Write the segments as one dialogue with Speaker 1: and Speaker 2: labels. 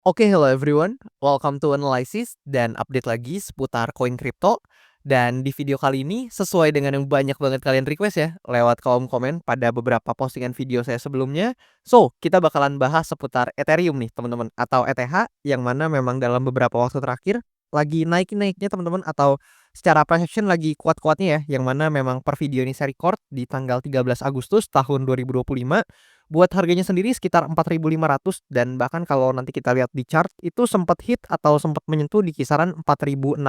Speaker 1: Oke, hello everyone. Welcome to Analysis dan update lagi seputar koin kripto. Dan di video kali ini sesuai dengan yang banyak banget kalian request ya lewat kolom komen pada beberapa postingan video saya sebelumnya. So, kita bakalan bahas seputar Ethereum nih, teman-teman, atau ETH yang mana memang dalam beberapa waktu terakhir lagi naik-naiknya teman-teman, atau secara projection lagi kuat-kuatnya ya, yang mana memang per video ini saya record di tanggal 13 Agustus tahun 2025. Buat harganya sendiri sekitar 4.500, dan bahkan kalau nanti kita lihat di chart itu sempat hit atau sempat menyentuh di kisaran 4.600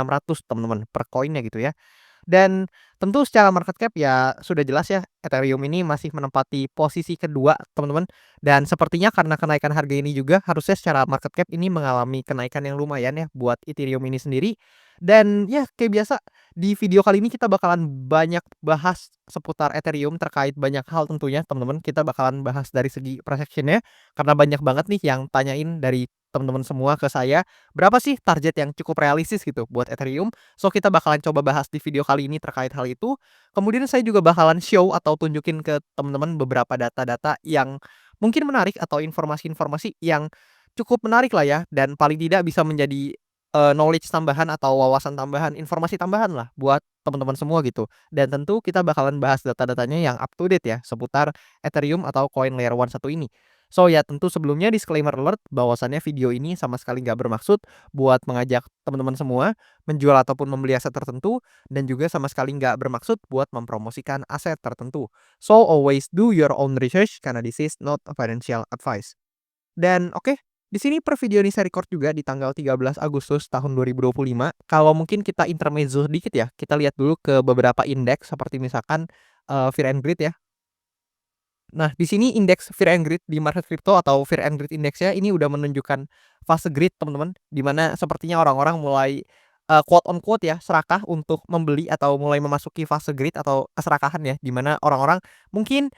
Speaker 1: teman-teman per koinnya gitu ya. Dan tentu secara market cap ya sudah jelas ya, Ethereum ini masih menempati posisi kedua teman-teman, dan sepertinya karena kenaikan harga ini juga harusnya secara market cap ini mengalami kenaikan yang lumayan ya buat Ethereum ini sendiri. Dan ya kayak biasa di video kali ini kita bakalan banyak bahas seputar Ethereum terkait banyak hal tentunya teman-teman. Kita bakalan bahas dari segi projection-nya karena banyak banget nih yang tanyain dari teman-teman semua ke saya, berapa sih target yang cukup realistis gitu buat Ethereum. So, kita bakalan coba bahas di video kali ini terkait hal itu. Kemudian saya juga bakalan show atau tunjukin ke teman-teman beberapa data-data yang mungkin menarik atau informasi-informasi yang cukup menarik lah ya, dan paling tidak bisa menjadi knowledge tambahan atau wawasan tambahan, informasi tambahan lah buat teman-teman semua gitu. Dan tentu kita bakalan bahas data-datanya yang up to date ya seputar Ethereum atau koin layer 1 ini. So ya tentu sebelumnya disclaimer alert bahwasannya video ini sama sekali nggak bermaksud buat mengajak teman-teman semua menjual ataupun membeli aset tertentu, dan juga sama sekali nggak bermaksud buat mempromosikan aset tertentu. So always do your own research karena this is not a financial advice. Dan oke, di sini per video ini saya record juga di tanggal 13 Agustus tahun 2025. Kalau mungkin kita intermezzo sedikit ya, kita lihat dulu ke beberapa indeks seperti misalkan Fear and Greed ya. Nah, di sini indeks Fear and Greed di market crypto atau Fear and Greed Index-nya ini udah menunjukkan fase greed teman-teman, di mana sepertinya orang-orang mulai quote on quote ya, serakah untuk membeli atau mulai memasuki fase greed atau keserakahan ya, di mana orang-orang mungkin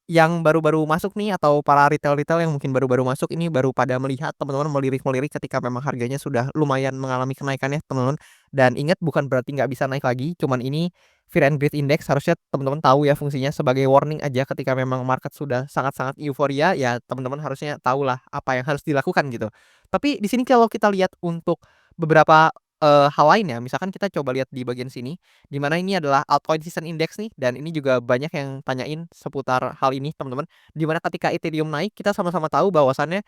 Speaker 1: yang baru-baru masuk nih atau para retail-retail yang mungkin baru-baru masuk ini baru pada melihat teman-teman, melirik-melirik ketika memang harganya sudah lumayan mengalami kenaikan ya teman-teman. Dan ingat, bukan berarti nggak bisa naik lagi, cuman ini Fear and Greed Index harusnya teman-teman tahu ya fungsinya sebagai warning aja ketika memang market sudah sangat-sangat euforia, ya teman-teman harusnya tahulah apa yang harus dilakukan gitu. Tapi di sini kalau kita lihat untuk beberapa hal lain ya, misalkan kita coba lihat di bagian sini, di mana ini adalah altcoin season index nih, dan ini juga banyak yang tanyain seputar hal ini teman-teman. Di mana ketika Ethereum naik, kita sama-sama tahu bahwasannya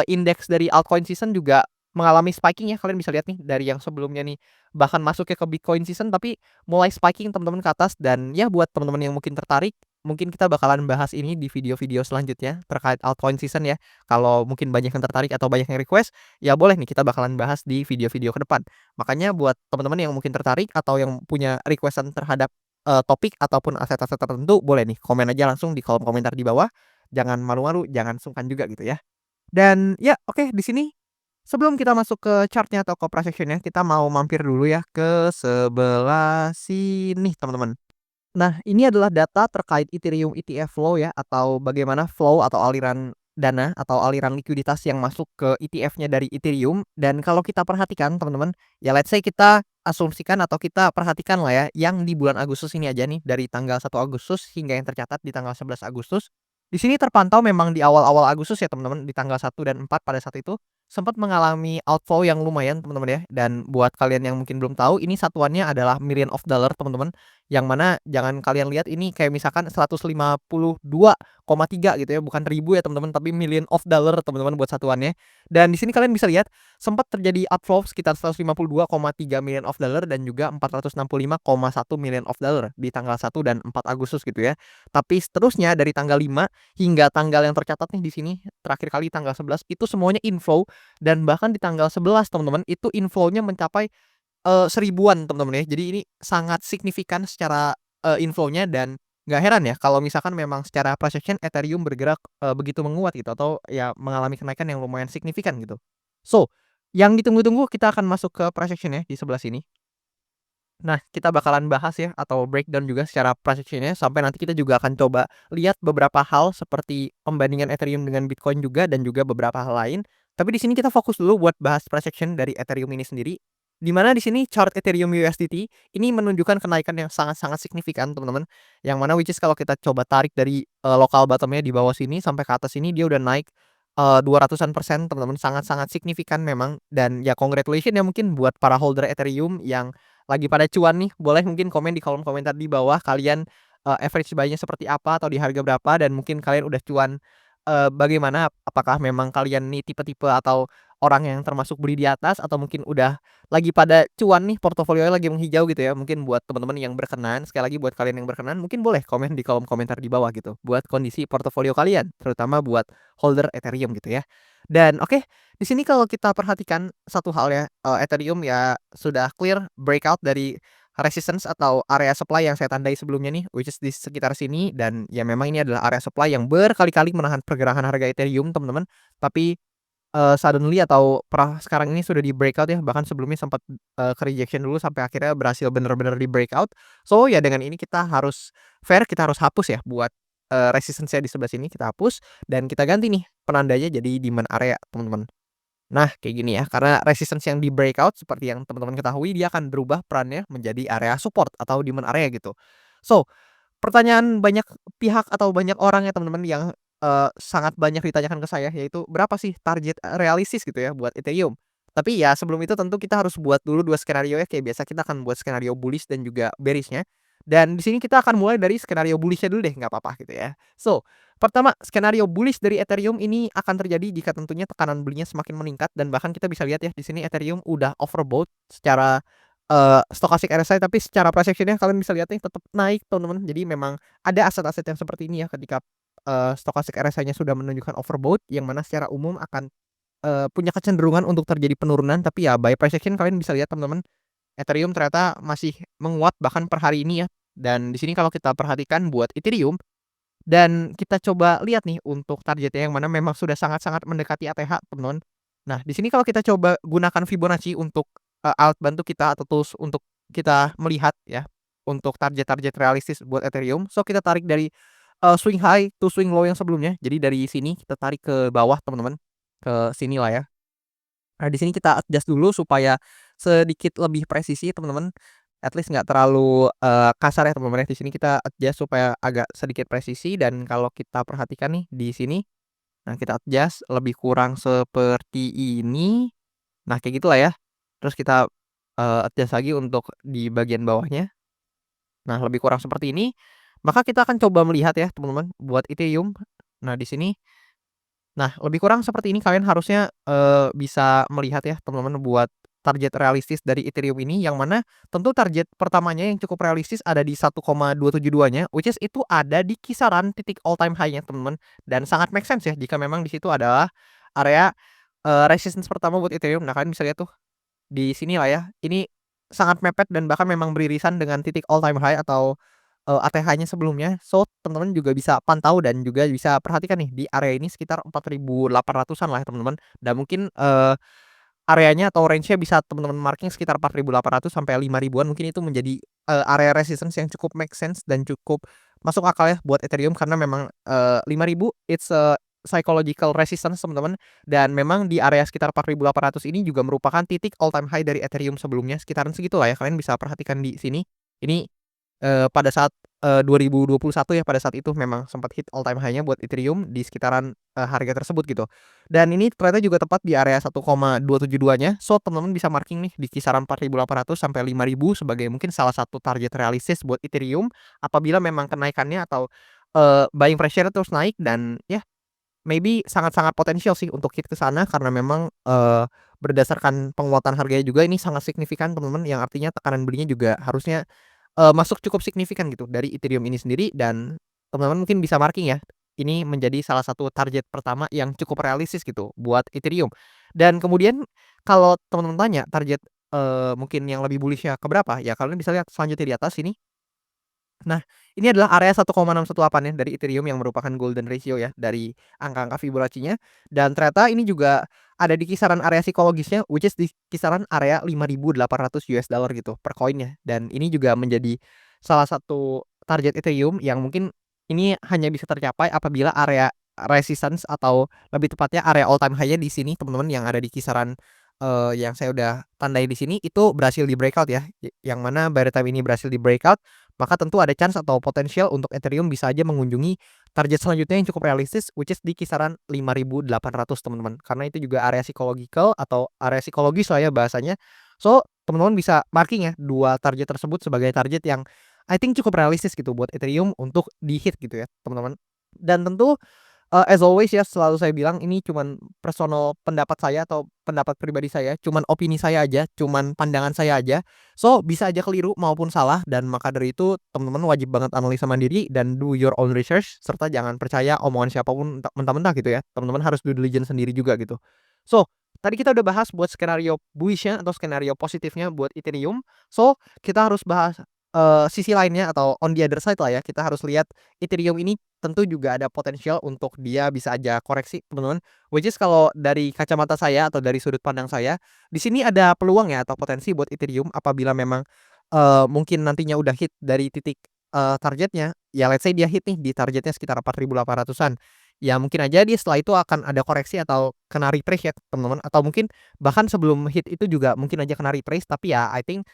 Speaker 1: indeks dari altcoin season juga mengalami spiking ya. Kalian bisa lihat nih dari yang sebelumnya nih bahkan masuknya ke Bitcoin season, tapi mulai spiking teman-teman ke atas. Dan ya buat teman-teman yang mungkin tertarik, mungkin kita bakalan bahas ini di video-video selanjutnya terkait altcoin season ya. Kalau mungkin banyak yang tertarik atau banyak yang request, ya boleh nih kita bakalan bahas di video-video ke depan. Makanya buat teman-teman yang mungkin tertarik atau yang punya requestan terhadap topik ataupun aset-aset tertentu, boleh nih komen aja langsung di kolom komentar di bawah. Jangan malu-malu, jangan sungkan juga gitu ya. Dan ya oke, di sini sebelum kita masuk ke chart-nya atau ke price action-nya, kita mau mampir dulu ya ke sebelah sini teman-teman. Nah, ini adalah data terkait Ethereum ETF flow ya, atau bagaimana flow atau aliran dana atau aliran likuiditas yang masuk ke ETF-nya dari Ethereum. Dan kalau kita perhatikan teman-teman, ya let's say kita asumsikan atau kita perhatikan lah ya, yang di bulan Agustus ini aja nih, dari tanggal 1 Agustus hingga yang tercatat di tanggal 11 Agustus. Di sini terpantau memang di awal-awal Agustus ya teman-teman, di tanggal 1 dan 4 pada saat itu sempat mengalami outflow yang lumayan teman-teman ya. Dan buat kalian yang mungkin belum tahu, ini satuannya adalah million of dollar teman-teman, yang mana jangan kalian lihat ini kayak misalkan 152,3 gitu ya, bukan ribu ya teman-teman, tapi million of dollar teman-teman buat satuannya. Dan di sini kalian bisa lihat sempat terjadi outflow sekitar 152,3 million of dollar dan juga 465,1 million of dollar di tanggal 1 dan 4 Agustus gitu ya. Tapi seterusnya dari tanggal 5 hingga tanggal yang tercatat nih di sini terakhir kali tanggal 11 itu semuanya inflow, dan bahkan di tanggal 11 teman-teman itu inflow-nya mencapai seribuan teman-teman ya. Jadi ini sangat signifikan secara inflow-nya, dan nggak heran ya kalau misalkan memang secara price action Ethereum bergerak begitu menguat gitu, atau ya mengalami kenaikan yang lumayan signifikan gitu. So, yang ditunggu-tunggu kita akan masuk ke price action ya di sebelah sini. Nah, kita bakalan bahas ya atau breakdown juga secara price action-nya, sampai nanti kita juga akan coba lihat beberapa hal seperti pembandingan Ethereum dengan Bitcoin juga dan juga beberapa hal lain. Tapi di sini kita fokus dulu buat bahas price action dari Ethereum ini sendiri. Di mana di sini chart Ethereum USDT ini menunjukkan kenaikan yang sangat-sangat signifikan, teman-teman. Yang mana which is kalau kita coba tarik dari local bottom-nya di bawah sini sampai ke atas sini dia udah naik 200-an% teman-teman, sangat-sangat signifikan memang dan ya congratulation ya mungkin buat para holder Ethereum yang lagi pada cuan nih, boleh mungkin komen di kolom komentar di bawah kalian, average buy-nya seperti apa atau di harga berapa dan mungkin kalian udah cuan, bagaimana? Apakah memang kalian nih tipe-tipe atau orang yang termasuk beli di atas atau mungkin udah lagi pada cuan nih, portofolionya lagi menghijau gitu ya. Mungkin buat teman-teman yang berkenan, sekali lagi buat kalian yang berkenan, mungkin boleh komen di kolom komentar di bawah gitu, buat kondisi portofolio kalian, terutama buat holder Ethereum gitu ya. Dan oke, di sini kalau kita perhatikan satu hal ya, Ethereum ya sudah clear breakout dari resistance atau area supply yang saya tandai sebelumnya nih, which is di sekitar sini dan ya memang ini adalah area supply yang berkali-kali menahan pergerakan harga Ethereum teman-teman. Tapi suddenly atau sekarang ini sudah di-breakout ya, bahkan sebelumnya sempat, ke-rejection dulu sampai akhirnya berhasil bener-bener di-breakout. So, ya dengan ini kita harus fair, kita harus hapus ya buat, resistance-nya di sebelah sini kita hapus dan kita ganti nih penandanya jadi demand area, teman-teman. Nah, kayak gini ya, karena resistance yang di-breakout seperti yang teman-teman ketahui dia akan berubah perannya menjadi area support atau demand area gitu. So, pertanyaan banyak pihak atau banyak orang ya teman-teman yang, sangat banyak ditanyakan ke saya yaitu berapa sih target, realistis gitu ya buat Ethereum. Tapi ya sebelum itu tentu kita harus buat dulu 2 skenario ya kayak biasa kita akan buat skenario bullish dan juga bearish-nya. Dan di sini kita akan mulai dari skenario bullish-nya dulu deh nggak apa-apa gitu ya. So, pertama skenario bullish dari Ethereum ini akan terjadi jika tentunya tekanan belinya semakin meningkat dan bahkan kita bisa lihat ya di sini Ethereum udah overbought secara stochastic RSI tapi secara price action-nya kalian bisa lihat nih tetap naik teman-teman. Jadi memang ada aset-aset yang seperti ini ya ketika, stochastic RSI-nya sudah menunjukkan overbought yang mana secara umum akan, punya kecenderungan untuk terjadi penurunan tapi ya by price action kalian bisa lihat teman-teman, Ethereum ternyata masih menguat bahkan per hari ini ya. Dan di sini kalau kita perhatikan buat Ethereum dan kita coba lihat nih untuk targetnya yang mana memang sudah sangat-sangat mendekati ATH, teman-teman. Nah, di sini kalau kita coba gunakan Fibonacci untuk, alat bantu kita atau tools untuk kita melihat ya, untuk target-target realistis buat Ethereum. So, kita tarik dari, swing high to swing low yang sebelumnya. Jadi dari sini kita tarik ke bawah, teman-teman, ke sini lah ya. Nah, di sini kita adjust dulu supaya sedikit lebih presisi, teman-teman. At least nggak terlalu, kasar ya, teman-teman, ya. Di sini kita adjust supaya agak sedikit presisi dan kalau kita perhatikan nih di sini, nah kita adjust lebih kurang seperti ini. Nah, kayak gitulah ya. Terus kita, adjust lagi untuk di bagian bawahnya. Nah, lebih kurang seperti ini. Maka kita akan coba melihat ya, teman-teman, buat Ethereum. Nah, di sini nah, lebih kurang seperti ini kalian harusnya, bisa melihat ya teman-teman buat target realistis dari Ethereum ini yang mana tentu target pertamanya yang cukup realistis ada di 1,272-nya which is itu ada di kisaran titik all time high-nya teman-teman dan sangat make sense ya jika memang di situ adalah area, resistance pertama buat Ethereum. Nah, kalian bisa lihat tuh di sini lah ya, ini sangat mepet dan bahkan memang beririsan dengan titik all time high atau, ATH-nya sebelumnya. So, teman-teman juga bisa pantau dan juga bisa perhatikan nih di area ini sekitar 4.800-an lah ya teman-teman. Dan mungkin, areanya atau range-nya bisa teman-teman marking sekitar 4.800 sampai 5.000-an mungkin itu menjadi, area resistance yang cukup make sense dan cukup masuk akal ya buat Ethereum karena memang, 5.000 it's a psychological resistance teman-teman dan memang di area sekitar 4.800 ini juga merupakan titik all time high dari Ethereum sebelumnya sekitaran segitulah ya kalian bisa perhatikan di sini. Ini pada saat, 2021 ya, pada saat itu memang sempat hit all time high-nya buat Ethereum di sekitaran, harga tersebut gitu. Dan ini ternyata juga tepat di area 1,272-nya. So, teman-teman bisa marking nih di kisaran 4.800 sampai 5.000 sebagai mungkin salah satu target realistis buat Ethereum apabila memang kenaikannya atau, buying pressure terus naik dan ya maybe sangat-sangat potensial sih untuk hit ke sana karena memang, berdasarkan penguatan harganya juga ini sangat signifikan teman-teman yang artinya tekanan belinya juga harusnya masuk cukup signifikan gitu dari Ethereum ini sendiri dan teman-teman mungkin bisa marking ya, ini menjadi salah satu target pertama yang cukup realistis gitu buat Ethereum. Dan kemudian kalau teman-teman tanya target, mungkin yang lebih bullish-nya ke berapa, ya kalian bisa lihat selanjutnya di atas ini. Nah, ini adalah area 1,618 ya dari Ethereum yang merupakan golden ratio ya dari angka-angka Fibonacci-nya dan ternyata ini juga ada di kisaran area psikologisnya which is di kisaran area $5.800 gitu per koinnya dan ini juga menjadi salah satu target Ethereum yang mungkin ini hanya bisa tercapai apabila area resistance atau lebih tepatnya area all time high-nya di sini teman-teman yang ada di kisaran, yang saya udah tandai di sini itu berhasil di-breakout ya, yang mana by the time ini berhasil di-breakout maka tentu ada chance atau potensial untuk Ethereum bisa aja mengunjungi target selanjutnya yang cukup realistis which is di kisaran 5.800 teman-teman. Karena itu juga area psychological atau area psikologis lah ya bahasanya. So, teman-teman bisa marking ya 2 target tersebut sebagai target yang I think cukup realistis gitu buat Ethereum untuk di-hit gitu ya, teman-teman. Dan tentu as always ya selalu saya bilang ini cuman personal pendapat saya atau pendapat pribadi saya, cuman opini saya aja, cuman pandangan saya aja. So, bisa aja keliru maupun salah dan maka dari itu teman-teman wajib banget analisa mandiri dan do your own research serta jangan percaya omongan siapapun mentah-mentah gitu ya. Teman-teman harus due diligence sendiri juga gitu. So, tadi kita udah bahas buat skenario bullish-nya atau skenario positifnya buat Ethereum. So, kita harus bahas sisi lainnya atau on the other side lah ya. Kita harus lihat Ethereum ini tentu juga ada potensial untuk dia bisa aja koreksi, teman-teman. Which is kalau dari kacamata saya atau dari sudut pandang saya, di sini ada peluang ya atau potensi buat Ethereum apabila memang, mungkin nantinya udah hit dari titik, targetnya, ya let's say dia hit nih di targetnya sekitar 4.800-an. Ya mungkin aja dia setelah itu akan ada koreksi atau kena retrace ya, teman-teman, atau mungkin bahkan sebelum hit itu juga mungkin aja kena retrace, tapi ya I think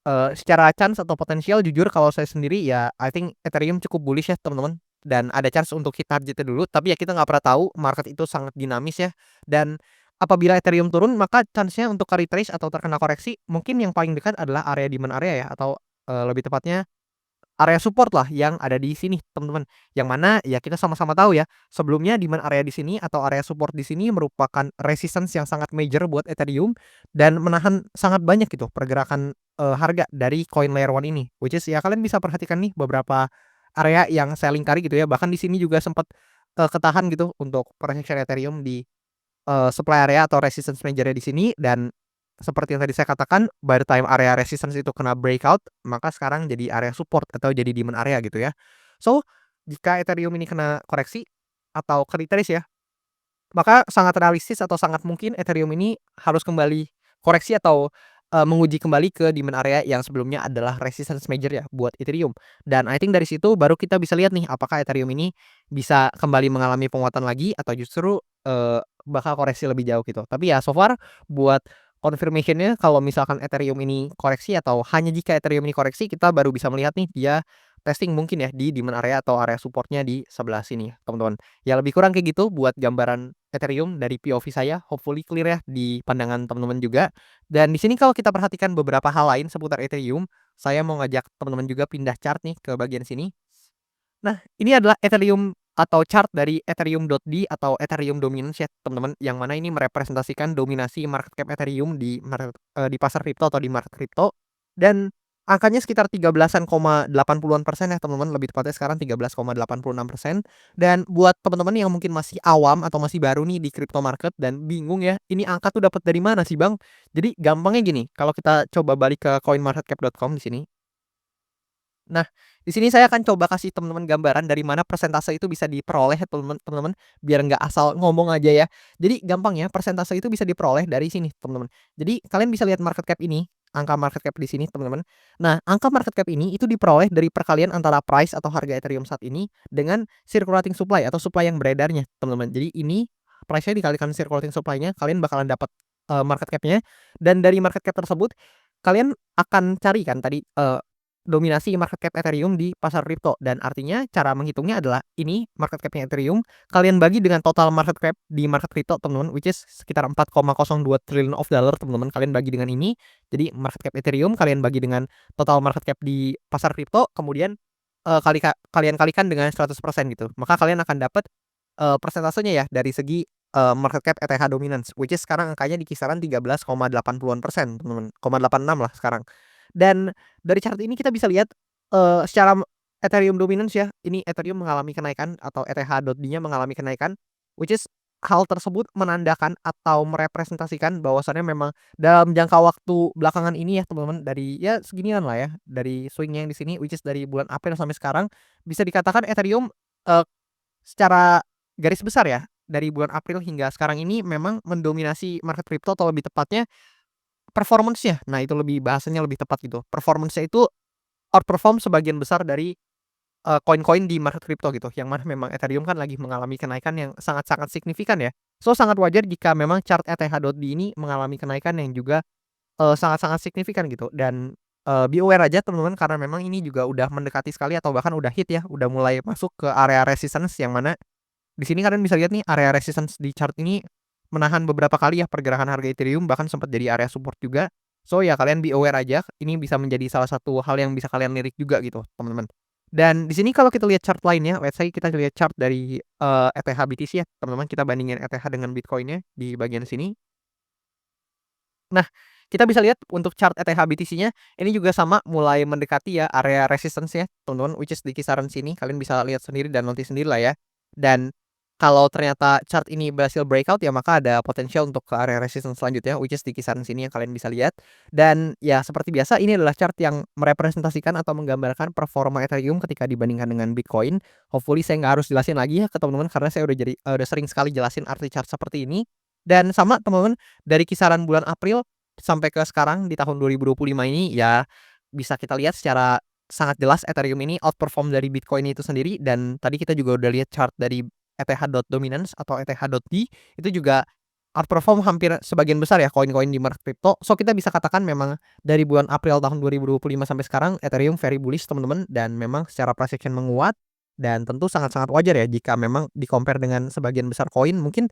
Speaker 1: secara chance atau potensial jujur kalau saya sendiri ya I think Ethereum cukup bullish ya teman-teman, dan ada chance untuk hit targetnya dulu, tapi ya kita nggak pernah tahu market itu sangat dinamis ya, dan apabila Ethereum turun maka chance-nya untuk retrace atau terkena koreksi mungkin yang paling dekat adalah area demand area ya atau, lebih tepatnya area support lah yang ada di sini teman-teman, yang mana ya kita sama-sama tahu ya, sebelumnya demand area di sini atau area support di sini merupakan resistance yang sangat major buat Ethereum dan menahan sangat banyak gitu pergerakan, harga dari koin layer 1 ini. Which is ya kalian bisa perhatikan nih beberapa area yang saya lingkari gitu ya, bahkan di sini juga sempat, ketahan gitu untuk persection Ethereum di supply area atau resistance major-nya di sini dan seperti yang tadi saya katakan, by the time area resistance itu kena breakout, maka sekarang jadi area support atau jadi demand area gitu ya. So, jika Ethereum ini kena koreksi atau ke retrace ya, maka sangat realistis atau sangat mungkin Ethereum ini harus kembali koreksi atau, menguji kembali ke demand area yang sebelumnya adalah resistance major ya buat Ethereum. Dan I think dari situ baru kita bisa lihat nih apakah Ethereum ini bisa kembali mengalami penguatan lagi atau justru, bakal koreksi lebih jauh gitu. Tapi ya so far buat confirmation-nya kalau misalkan Ethereum ini koreksi atau hanya jika Ethereum ini koreksi kita baru bisa melihat nih dia testing mungkin ya di demand area atau area support-nya di sebelah sini ya, teman-teman. Ya lebih kurang kayak gitu buat gambaran Ethereum dari POV saya, hopefully clear ya di pandangan teman-teman juga. Dan di sini kalau kita perhatikan beberapa hal lain seputar Ethereum, saya mau ngajak teman-teman juga pindah chart nih ke bagian sini. Nah, ini adalah Ethereum atau chart dari Ethereum.D atau Ethereum Dominance ya, teman-teman, yang mana ini merepresentasikan dominasi market cap Ethereum di pasar kripto atau di market kripto, dan angkanya sekitar 13,80-an% ya, teman-teman, lebih tepatnya sekarang 13,86%. Dan buat teman-teman yang mungkin masih awam atau masih baru nih di crypto market dan bingung ya, ini angka tuh dapat dari mana sih, Bang? Jadi gampangnya gini, kalau kita coba balik ke coinmarketcap.com di sini. Nah, di sini saya akan coba kasih teman-teman gambaran dari mana persentase itu bisa diperoleh ya teman-teman, biar nggak asal ngomong aja ya. Jadi gampang ya, persentase itu bisa diperoleh dari sini, teman-teman. Jadi kalian bisa lihat market cap ini, angka market cap di sini, teman-teman. Nah, angka market cap ini itu diperoleh dari perkalian antara price atau harga Ethereum saat ini dengan circulating supply atau supply yang beredarnya, teman-teman. Jadi ini price-nya dikalikan circulating supply-nya, kalian bakalan dapat, market cap-nya, dan dari market cap tersebut kalian akan cari kan tadi, dominasi market cap Ethereum di pasar kripto, dan artinya cara menghitungnya adalah ini market cap-nya Ethereum kalian bagi dengan total market cap di market kripto, teman-teman, which is sekitar 4,02 triliun of dollar, teman-teman, kalian bagi dengan ini. Jadi market cap Ethereum kalian bagi dengan total market cap di pasar kripto, kemudian, kalian kalikan dengan 100% gitu. Maka kalian akan dapat, persentasenya ya dari segi, market cap ETH dominance, which is sekarang angkanya di kisaran 13,80-an%, teman-teman, 0,86 lah sekarang. Dan dari chart ini kita bisa lihat, secara Ethereum dominance ya, ini Ethereum mengalami kenaikan atau ETH.D-nya mengalami kenaikan, which is hal tersebut menandakan atau merepresentasikan bahwasannya memang dalam jangka waktu belakangan ini ya teman-teman, dari ya seginian lah ya, dari swing-nya yang di sini, which is dari bulan April sampai sekarang, bisa dikatakan Ethereum, eee, secara garis besar ya, dari bulan April hingga sekarang ini memang mendominasi market crypto atau lebih tepatnya performance-nya. Nah, itu lebih bahasanya lebih tepat gitu. Performance-nya itu outperform sebagian besar dari, koin-koin di market crypto gitu, yang mana memang Ethereum kan lagi mengalami kenaikan yang sangat-sangat signifikan ya. So, sangat wajar jika memang chart ETH.D ini mengalami kenaikan yang juga, sangat-sangat signifikan gitu, dan be aware aja teman-teman karena memang ini juga udah mendekati sekali atau bahkan udah hit ya, udah mulai masuk ke area resistance yang mana di sini kalian bisa lihat nih area resistance di chart ini menahan beberapa kali ya pergerakan harga Ethereum, bahkan sempat jadi area support juga. So ya kalian be aware aja, ini bisa menjadi salah satu hal yang bisa kalian lirik juga gitu, teman-teman. Dan di sini kalau kita lihat chart lainnya, let's say kita lihat chart dari, ETH BTC ya, teman-teman, kita bandingin ETH dengan Bitcoin-nya di bagian sini. Nah, kita bisa lihat untuk chart ETH BTC-nya ini juga sama mulai mendekati ya area resistance-nya, teman-teman, which is di kisaran sini. Kalian bisa lihat sendiri dan notice sendirilah ya. Dan kalau ternyata chart ini berhasil breakout ya maka ada potensial untuk ke area resistance selanjutnya, which is di kisaran sini yang kalian bisa lihat. Dan ya seperti biasa ini adalah chart yang merepresentasikan atau menggambarkan performa Ethereum ketika dibandingkan dengan Bitcoin. Hopefully saya nggak harus jelasin lagi ya ke teman-teman karena saya udah sering sekali jelasin arti chart seperti ini. Dan sama teman-teman, dari kisaran bulan April sampai ke sekarang di tahun 2025 ini ya bisa kita lihat secara sangat jelas Ethereum ini outperform dari Bitcoin itu sendiri, dan tadi kita juga udah lihat chart dari ETH.dominance atau ETH.D itu juga outperform hampir sebagian besar ya koin-koin di market crypto. So kita bisa katakan memang dari bulan April tahun 2025 sampai sekarang Ethereum very bullish teman-teman, dan memang secara price action menguat, dan tentu sangat-sangat wajar ya jika memang di-compare dengan sebagian besar koin mungkin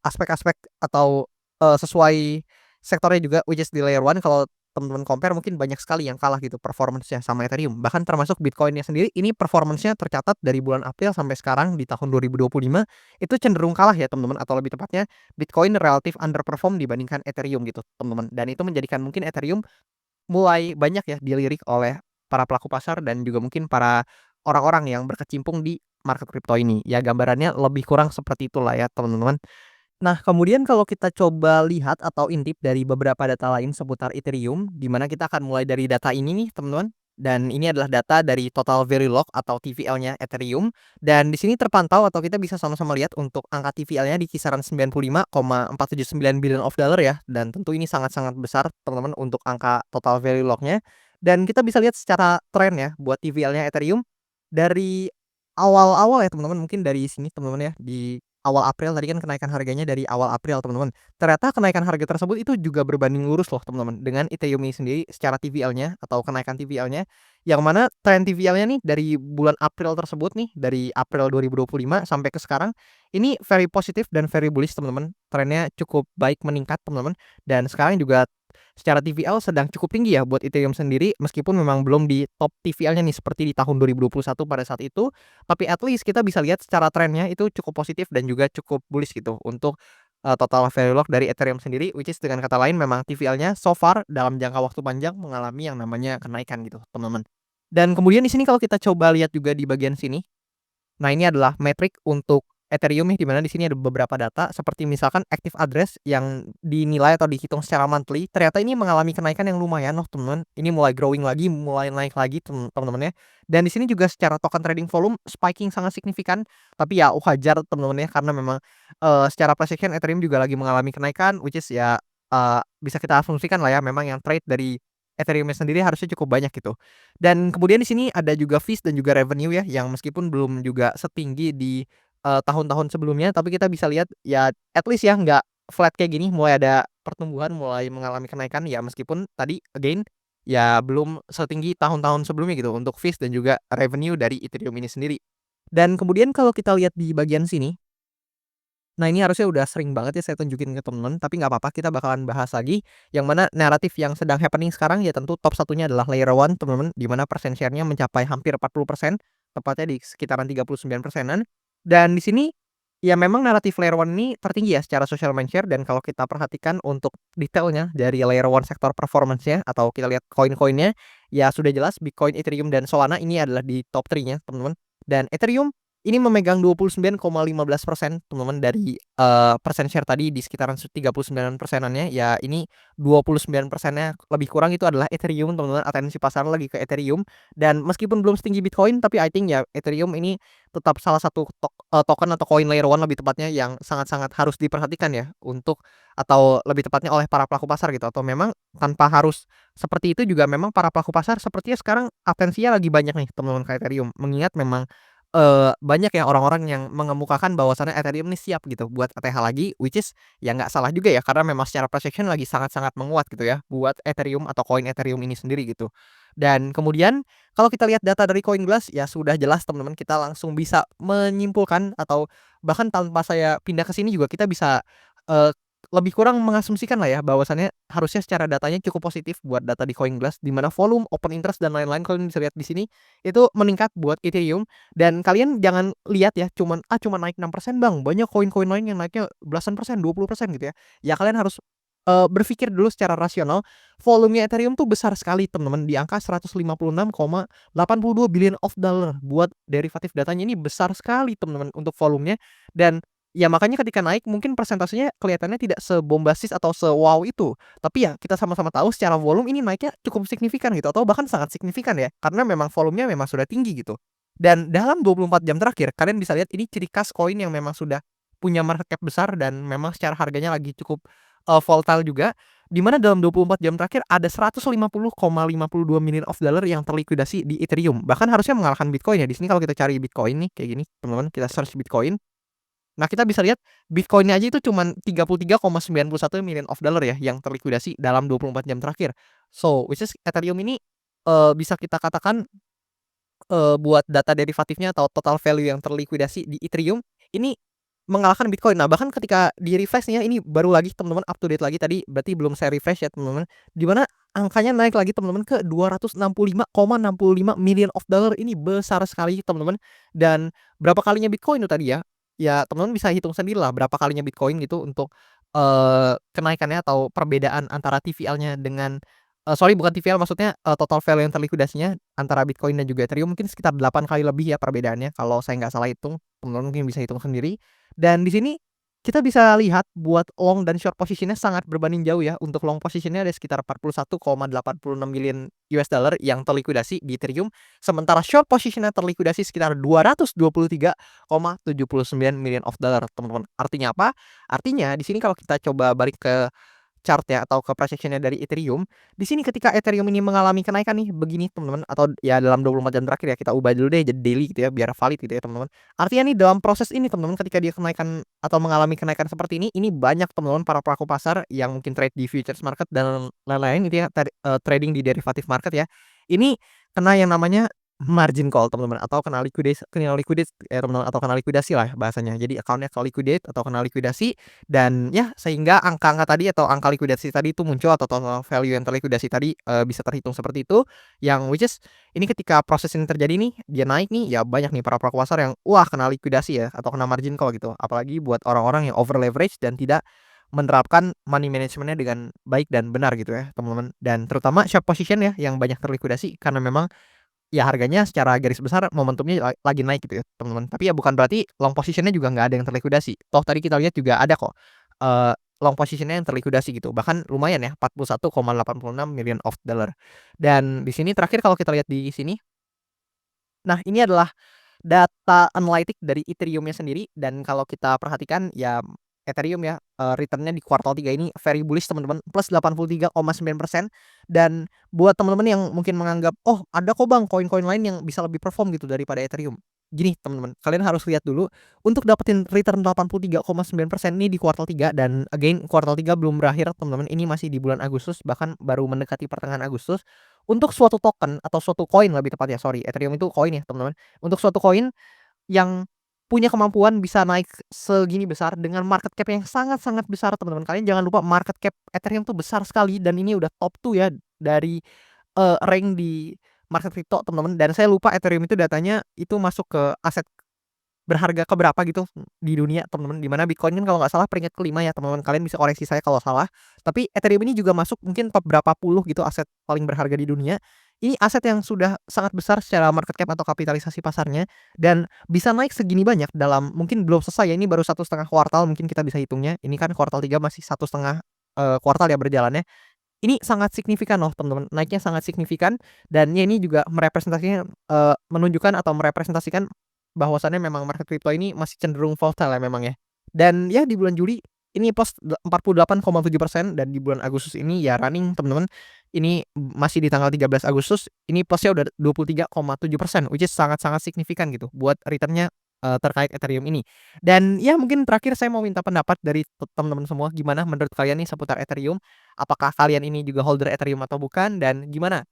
Speaker 1: aspek-aspek atau, sesuai sektornya juga which is di layer one kalau teman-teman compare mungkin banyak sekali yang kalah gitu performance-nya sama Ethereum. Bahkan termasuk Bitcoin-nya sendiri ini performance-nya tercatat dari bulan April sampai sekarang di tahun 2025 itu cenderung kalah ya teman-teman, atau lebih tepatnya Bitcoin relatif underperform dibandingkan Ethereum gitu teman-teman. Dan itu menjadikan mungkin Ethereum mulai banyak ya dilirik oleh para pelaku pasar dan juga mungkin para orang-orang yang berkecimpung di market crypto ini. Ya gambarannya lebih kurang seperti itulah ya teman-teman. Nah, kemudian kalau kita coba lihat atau intip dari beberapa data lain seputar Ethereum, di mana kita akan mulai dari data ini nih, teman-teman. Dan ini adalah data dari total Verilog atau TVL-nya Ethereum. Dan di sini terpantau atau kita bisa sama-sama lihat untuk angka TVL-nya di kisaran 95,479 billion of dollar ya. Dan tentu ini sangat-sangat besar, teman-teman, untuk angka total Verilog-nya. Dan kita bisa lihat secara tren ya buat TVL-nya Ethereum dari awal-awal ya, teman-teman. Mungkin dari sini, teman-teman ya, di awal April tadi kan kenaikan harganya dari awal April, teman-teman. Ternyata kenaikan harga tersebut itu juga berbanding lurus loh, teman-teman, dengan Ethereum ini sendiri secara TVL-nya atau kenaikan TVL-nya. Yang mana tren TVL-nya nih dari bulan April tersebut nih, dari April 2025 sampai ke sekarang, ini very positif dan very bullish, teman-teman. Trennya cukup baik meningkat, teman-teman. Dan sekarang juga secara TVL sedang cukup tinggi ya buat Ethereum sendiri, meskipun memang belum di top TVL-nya nih seperti di tahun 2021 pada saat itu. Tapi at least kita bisa lihat secara trennya itu cukup positif dan juga cukup bullish gitu untuk, total Verilog dari Ethereum sendiri, which is dengan kata lain memang TVL-nya so far dalam jangka waktu panjang mengalami yang namanya kenaikan gitu, teman-teman. Dan kemudian di sini kalau kita coba lihat juga di bagian sini, nah, ini adalah metrik untuk Ethereum nih, di mana di sini ada beberapa data seperti misalkan active address yang dinilai atau dihitung secara monthly, ternyata ini mengalami kenaikan yang lumayan loh, teman-teman. Ini mulai growing lagi, mulai naik lagi teman-teman ya. Dan di sini juga secara token trading volume spiking sangat signifikan, tapi ya wajar teman-teman ya karena memang, secara price action Ethereum juga lagi mengalami kenaikan, which is ya, bisa kita asumsikan lah ya memang yang trade dari Ethereum-nya sendiri harusnya cukup banyak gitu. Dan kemudian di sini ada juga fees dan juga revenue ya, yang meskipun belum juga setinggi di, tahun-tahun sebelumnya, tapi kita bisa lihat ya at least ya nggak flat kayak gini, mulai ada pertumbuhan, mulai mengalami kenaikan ya meskipun tadi again, ya belum setinggi tahun-tahun sebelumnya gitu untuk fees dan juga revenue dari Ethereum ini sendiri. Dan kemudian kalau kita lihat di bagian sini, nah, ini harusnya udah sering banget ya saya tunjukin ke temen, tapi nggak apa-apa kita bakalan bahas lagi, yang mana naratif yang sedang happening sekarang ya tentu top satunya adalah layer one temen-temen, di mana persen share-nya mencapai hampir 40%, tepatnya di sekitaran 39%-an. Dan di sini, ya memang naratif layer one ini tertinggi ya secara social mindshare, dan kalau kita perhatikan untuk detailnya dari layer one sektor performance-nya atau kita lihat koin-koinnya, ya sudah jelas Bitcoin, Ethereum, dan Solana ini adalah di top 3-nya temen-temen. Dan Ethereum ini memegang 29,15% teman-teman dari, persen share tadi di sekitaran 39%-annya, ya ini 29%-nya lebih kurang itu adalah Ethereum teman-teman, atensi pasar lagi ke Ethereum. Dan meskipun belum setinggi Bitcoin, tapi I think ya Ethereum ini tetap salah satu token atau koin layer one lebih tepatnya yang sangat-sangat harus diperhatikan ya untuk atau lebih tepatnya oleh para pelaku pasar gitu, atau memang tanpa harus seperti itu juga memang para pelaku pasar sepertinya sekarang atensinya lagi banyak nih teman-teman ke Ethereum. Mengingat memang banyak ya orang-orang yang mengemukakan bahwasannya Ethereum ini siap gitu buat ETH lagi, which is ya nggak salah juga ya, karena memang secara price action lagi sangat-sangat menguat gitu ya, buat Ethereum atau koin Ethereum ini sendiri gitu. Dan kemudian kalau kita lihat data dari CoinGlass, ya sudah jelas teman-teman kita langsung bisa menyimpulkan atau bahkan tanpa saya pindah ke sini juga kita bisa, eee, lebih kurang mengasumsikan lah ya bahwasannya harusnya secara datanya cukup positif buat data di CoinGlass, di mana volume, open interest dan lain-lain kalian bisa lihat di sini, itu meningkat buat Ethereum. Dan kalian jangan lihat ya cuman naik 6% Bang, banyak koin-koin lain yang naiknya belasan persen, 20% gitu ya. Ya kalian harus, berpikir dulu secara rasional, volumenya Ethereum tuh besar sekali teman-teman, di angka 156,82 billion of dollar buat derivatif datanya ini besar sekali teman-teman untuk volumenya. Dan ya makanya ketika naik mungkin persentasenya kelihatannya tidak sebombastis atau se-wow itu. Tapi ya kita sama-sama tahu secara volume ini naiknya cukup signifikan gitu atau bahkan sangat signifikan ya, karena memang volumenya memang sudah tinggi gitu. Dan dalam 24 jam terakhir kalian bisa lihat ini ciri khas koin yang memang sudah punya market cap besar dan memang secara harganya lagi cukup, volatile juga, di mana dalam 24 jam terakhir ada 150,52 million of dollar yang terlikuidasi di Ethereum. Bahkan harusnya mengalahkan Bitcoin ya. Di sini kalau kita cari Bitcoin nih kayak gini, teman-teman, kita search Bitcoin. Nah, kita bisa lihat Bitcoin-nya aja itu cuman 33,91 million of dollar ya yang terlikuidasi dalam 24 jam terakhir. So, which is Ethereum ini, bisa kita katakan buat data derivatifnya atau total value yang terlikuidasi di Ethereum, ini mengalahkan Bitcoin. Nah, bahkan ketika di-refresh nih ya, ini baru lagi teman-teman up to date lagi tadi, berarti belum saya refresh ya teman-teman, di mana angkanya naik lagi teman-teman ke 265,65 million of dollar, ini besar sekali teman-teman. Dan berapa kalinya Bitcoin itu tadi ya, ya teman-teman bisa hitung sendirilah berapa kalinya Bitcoin gitu untuk, kenaikannya atau perbedaan antara TVL-nya dengan sorry bukan TVL maksudnya, total value yang terlikuidasinya antara Bitcoin dan juga Ethereum mungkin sekitar 8 kali lebih ya perbedaannya kalau saya nggak salah hitung, teman-teman mungkin bisa hitung sendiri. Dan di sini kita bisa lihat buat long dan short position-nya sangat berbanding jauh ya. Untuk long position-nya ada sekitar 41,86 million US dollar yang terlikuidasi di Ethereum, sementara short position-nya terlikuidasi sekitar 223,79 million of dollar, teman-teman. Artinya apa? Artinya di sini kalau kita coba balik ke chart ya atau ke price action-nya dari Ethereum, di sini ketika Ethereum ini mengalami kenaikan nih begini teman-teman atau ya dalam 24 jam terakhir ya kita ubah dulu deh jadi daily gitu ya biar valid gitu ya teman-teman. Artinya nih dalam proses ini teman-teman ketika dia kenaikan atau mengalami kenaikan seperti ini banyak teman-teman para pelaku pasar yang mungkin trade di futures market dan lain-lain gitu ya trading di derivative market ya. Ini kena yang namanya margin call teman-teman atau teman-teman atau kena likuidasi lah bahasanya. Jadi account-nya ke liquidate atau kena likuidasi dan ya sehingga angka-angka tadi atau angka likuidasi tadi itu muncul atau total value yang terlikuidasi tadi, bisa terhitung seperti itu, yang which is ini ketika proses ini terjadi nih, dia naik nih, ya banyak nih para pelaku pasar yang, wah kena likuidasi ya atau kena margin call gitu. Apalagi buat orang-orang yang over leverage dan tidak menerapkan money management-nya dengan baik dan benar gitu ya, teman-teman. Dan terutama short position ya yang banyak terlikuidasi karena memang ya harganya secara garis besar momentumnya lagi naik gitu ya, teman-teman. Tapi ya bukan berarti long position-nya juga nggak ada yang terlikuidasi. Toh tadi kita lihat juga ada kok, long position-nya yang terlikuidasi gitu, bahkan lumayan ya 41,86 million of dollar. Dan di sini terakhir kalau kita lihat di sini, nah ini adalah data analytic dari Ethereum-nya sendiri dan kalau kita perhatikan ya Ethereum ya, return-nya di kuartal 3 ini very bullish teman-teman, plus 83,9%. Dan buat teman-teman yang mungkin menganggap, "Oh ada kok Bang koin-koin lain yang bisa lebih perform gitu daripada Ethereum." Gini teman-teman, kalian harus lihat dulu untuk dapetin return 83,9% ini di kuartal 3 dan again kuartal 3 belum berakhir teman-teman, ini masih di bulan Agustus bahkan baru mendekati pertengahan Agustus. Untuk suatu token atau suatu koin lebih tepatnya, sorry Ethereum itu koin ya teman-teman. Untuk suatu koin yang punya kemampuan bisa naik segini besar dengan market cap yang sangat-sangat besar teman-teman. Kalian jangan lupa market cap Ethereum tuh besar sekali dan ini udah top 2 ya dari, rank di market crypto teman-teman. Dan saya lupa Ethereum itu datanya itu masuk ke aset berharga ke berapa gitu di dunia teman-teman, di mana Bitcoin kan kalau nggak salah peringkat ke-5 ya teman-teman, kalian bisa koreksi saya kalau salah. Tapi Ethereum ini juga masuk mungkin top berapa puluh gitu aset paling berharga di dunia. Ini aset yang sudah sangat besar secara market cap atau kapitalisasi pasarnya dan bisa naik segini banyak dalam mungkin belum selesai ya, ini baru 1,5 kuartal mungkin kita bisa hitungnya. Ini kan kuartal 3 masih 1,5, kuartal ya berjalannya. Ini sangat signifikan loh teman-teman, naiknya sangat signifikan dan ya ini juga merepresentasikan, menunjukkan atau merepresentasikan bahwasannya memang market crypto ini masih cenderung volatile ya memang ya. Dan ya di bulan Juli ini plus 48,7% dan di bulan Agustus ini ya running teman-teman, ini masih di tanggal 13 Agustus, ini plusnya udah 23,7%, which is sangat-sangat signifikan gitu buat return-nya, terkait Ethereum ini. Dan ya mungkin terakhir saya mau minta pendapat dari teman-teman semua, gimana menurut kalian nih seputar Ethereum? Apakah kalian ini juga holder Ethereum atau bukan? Dan gimana,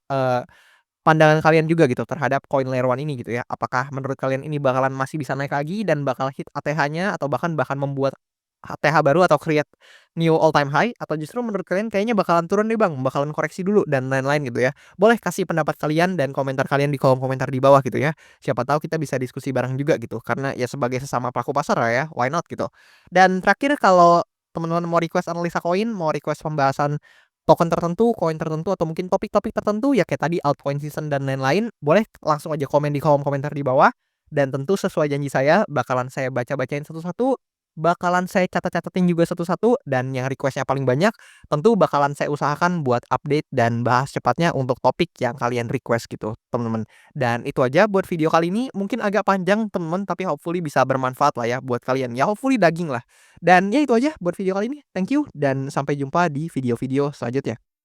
Speaker 1: pandangan kalian juga gitu terhadap koin Layer 1 ini gitu ya? Apakah menurut kalian ini bakalan masih bisa naik lagi dan bakal hit ATH-nya atau bahkan membuat ATH baru atau create new all time high, atau justru menurut kalian kayaknya bakalan turun nih Bang, bakalan koreksi dulu dan lain-lain gitu ya? Boleh kasih pendapat kalian dan komentar kalian di kolom komentar di bawah gitu ya. Siapa tahu kita bisa diskusi bareng juga gitu, karena ya sebagai sesama pelaku pasar lah ya, why not gitu. Dan terakhir kalau teman-teman mau request analisa koin, mau request pembahasan token tertentu, koin tertentu, atau mungkin topik-topik tertentu ya kayak tadi altcoin season dan lain-lain, boleh langsung aja komen di kolom komentar di bawah. Dan tentu sesuai janji saya, bakalan saya baca-bacain satu-satu, bakalan saya catat-catatin juga satu-satu, dan yang request-nya paling banyak, tentu bakalan saya usahakan buat update dan bahas cepatnya untuk topik yang kalian request gitu, teman-teman. Dan itu aja buat video kali ini, mungkin agak panjang teman-teman, tapi hopefully bisa bermanfaat lah ya buat kalian. Ya hopefully daging lah. Dan ya itu aja buat video kali ini. Thank you dan sampai jumpa di video-video selanjutnya.